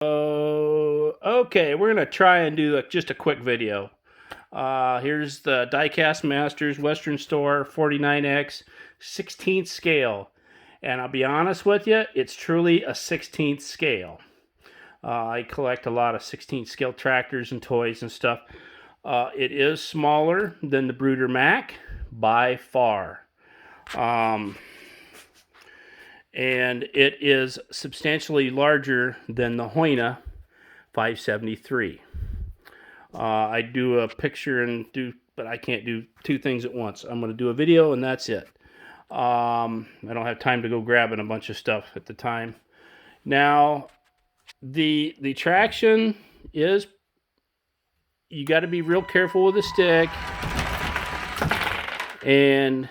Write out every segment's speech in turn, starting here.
Oh, okay, we're going to try and do just a quick video. Here's the Diecast Masters Western Store 49X 16th scale. And I'll be honest with you, it's truly a 16th scale. I collect a lot of 16th scale tractors and toys and stuff. It is smaller than the Brooder Mac by far. And it is substantially larger than the Hoyna 573. I do a picture but I can't do two things at once. I'm going to do a video and that's it. I don't have time to go grabbing a bunch of stuff at the time. Now, the traction is, you got to be real careful with the stick, and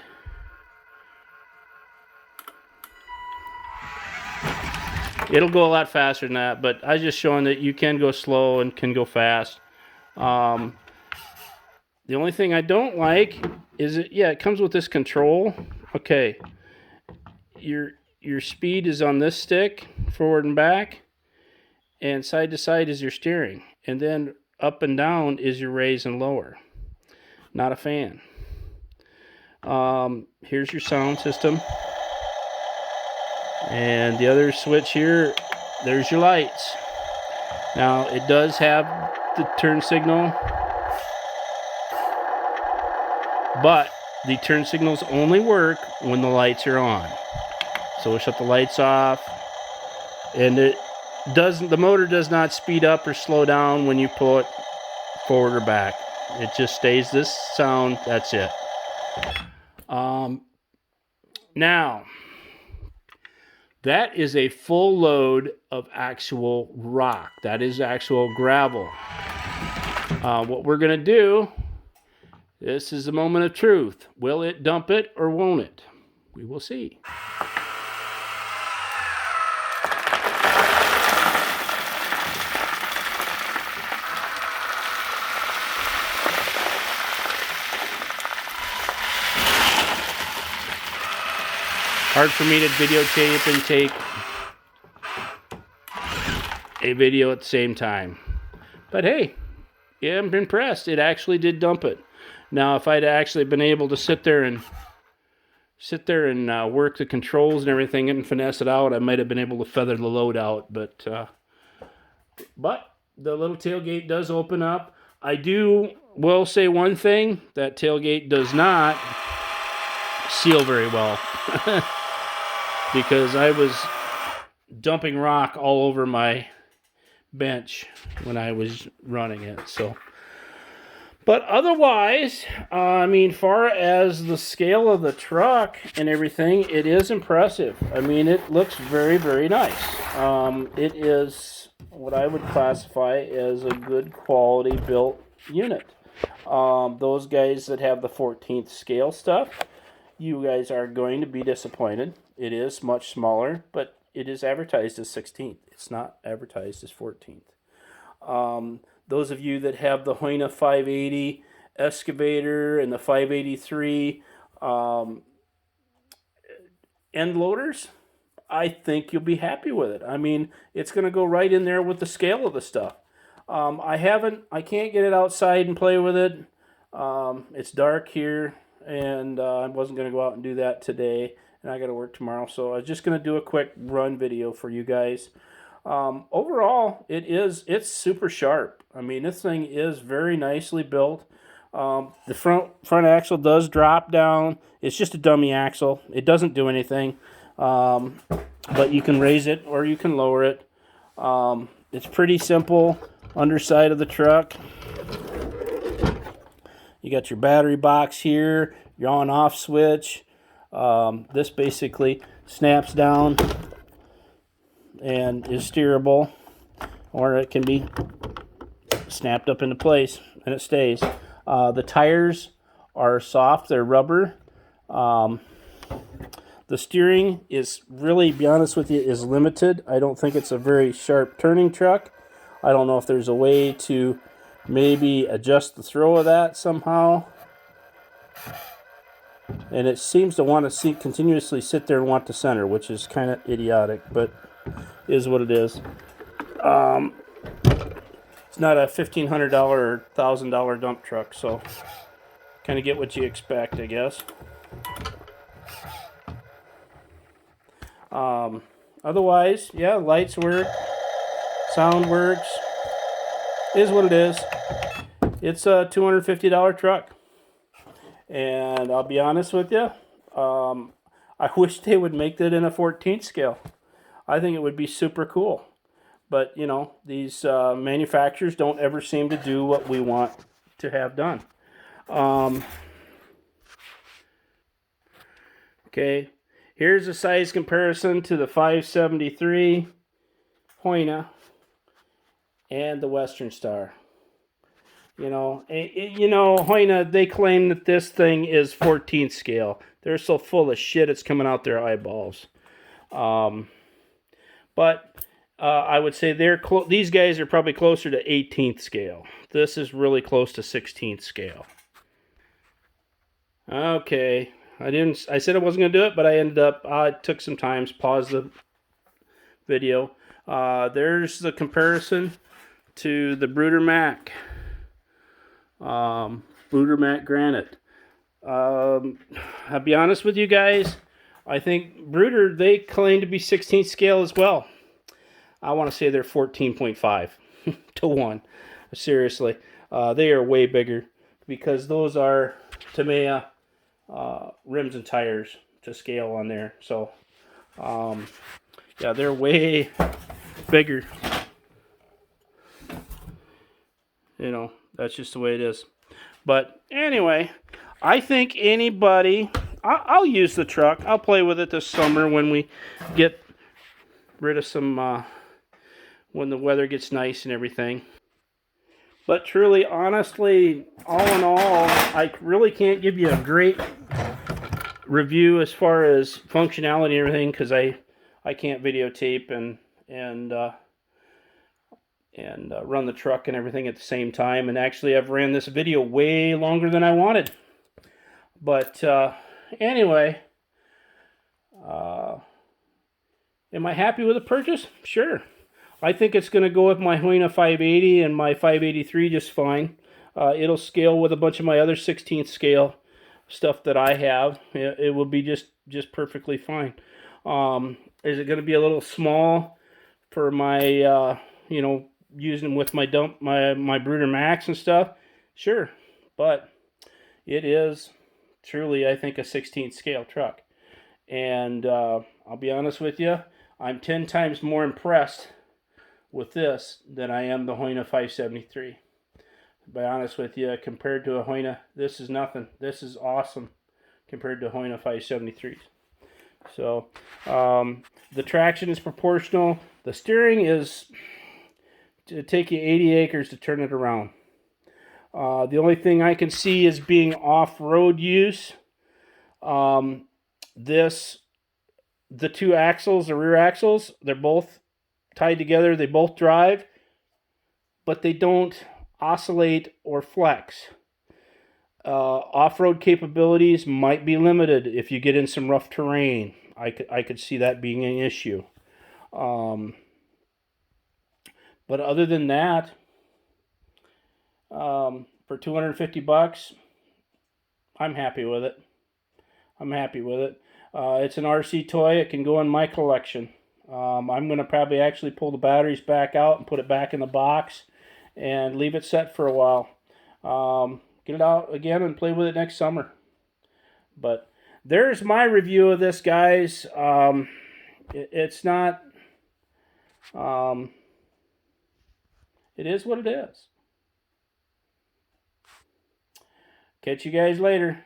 it'll go a lot faster than that, but I was just showing that you can go slow and can go fast. The only thing I don't like is it comes with this control. Okay, your speed is on this stick, forward and back, and side to side is your steering, and then up and down is your raise and lower. Not a fan. Here's your sound system. And the other switch here, there's your lights. Now, it does have the turn signal, but the turn signals only work when the lights are on. So we'll shut the lights off, and the motor does not speed up or slow down when you pull it forward or back. It just stays this sound, that's it. Now, that is a full load of actual rock. That is actual gravel. What we're going to do, this is the moment of truth. Will it dump it or won't it? We will see. Hard for me to videotape and take a video at the same time. But hey, yeah, I'm impressed. It actually did dump it. Now, if I'd actually been able to sit there and work the controls and everything and finesse it out, I might have been able to feather the load out. But the little tailgate does open up. Will say one thing: that tailgate does not seal very well. Because I was dumping rock all over my bench when I was running it. So, but otherwise, far as the scale of the truck and everything, it is impressive. I mean, it looks very, very nice. It is what I would classify as a good quality built unit. Those guys that have the 14th scale stuff, you guys are going to be disappointed. It is much smaller, but it is advertised as 16th. It's not advertised as 14th. Those of you that have the Hoyna 580 excavator and the 583 end loaders, I think you'll be happy with it. I mean, it's going to go right in there with the scale of the stuff. I can't get it outside and play with it. It's dark here, and I wasn't going to go out and do that today. And I got to work tomorrow, so I was just going to do a quick run video for you guys. Overall, it's super sharp. I mean, this thing is very nicely built. The front axle does drop down. It's just a dummy axle. It doesn't do anything, but you can raise it or you can lower it. It's pretty simple. Underside of the truck, you got your battery box here, your on-off switch. This basically snaps down and is steerable, or it can be snapped up into place and it stays. The tires are soft, they're rubber. The steering is really, to be honest with you, is limited. I don't think it's a very sharp turning truck. I don't know if there's a way to maybe adjust the throw of that somehow. And it seems to want to continuously sit there and want to center, which is kind of idiotic, but is what it is. It's not a $1,500 or $1,000 dump truck, so kind of get what you expect, I guess. Otherwise, yeah, lights work, sound works, is what it is. It's a $250 truck, and I'll be honest with you, I wish they would make that in a 14th scale. I think it would be super cool. But, you know, these manufacturers don't ever seem to do what we want to have done. Okay, here's a size comparison to the 573 Hoyna and the Western Star. You know, Hoyna, they claim that this thing is 14th scale. They're so full of shit, it's coming out their eyeballs. But I would say these guys are probably closer to 18th scale. This is really close to 16th scale. Okay, I said I wasn't going to do it, but I ended up, I took some time, paused the video. There's the comparison to the Brooder Mac. Brooder Mac Granite. I'll be honest with you guys, I think Brooder, they claim to be 16th scale as well. I want to say they're 14.5 to 1. Seriously. They are way bigger because those are Tamiya rims and tires to scale on there. So, yeah, they're way bigger. You know, that's just the way it is. But anyway, I think anybody, I'll use the truck. I'll play with it this summer when we get rid of some, when the weather gets nice and everything. But truly, honestly, all in all, I really can't give you a great review as far as functionality and everything because I can't videotape and run the truck and everything at the same time. And actually, I've ran this video way longer than I wanted. But anyway, am I happy with the purchase? Sure. I think it's going to go with my Hoyna 580 and my 583 just fine. It'll scale with a bunch of my other 16th scale stuff that I have. It will be just perfectly fine. Is it going to be a little small for my, you know, using with my Brooder Macs and stuff? Sure. But it is truly, I think, a 16th scale truck. And I'll be honest with you, I'm 10 times more impressed with this than I am the Hoyna 573. To be honest with you, compared to a Hoyna, this is nothing. This is awesome compared to Hoyna 573s. So the traction is proportional. The steering is to take you 80 acres to turn it around. The only thing I can see is being off-road use. The two axles, the rear axles, they're both tied together. They both drive, but they don't oscillate or flex. Off-road capabilities might be limited if you get in some rough terrain. I could see that being an issue. But other than that, for $250, I'm happy with it. It's an RC toy. It can go in my collection. I'm going to probably actually pull the batteries back out and put it back in the box and leave it set for a while. Get it out again and play with it next summer. But there's my review of this, guys. It's not... it is what it is. Catch you guys later.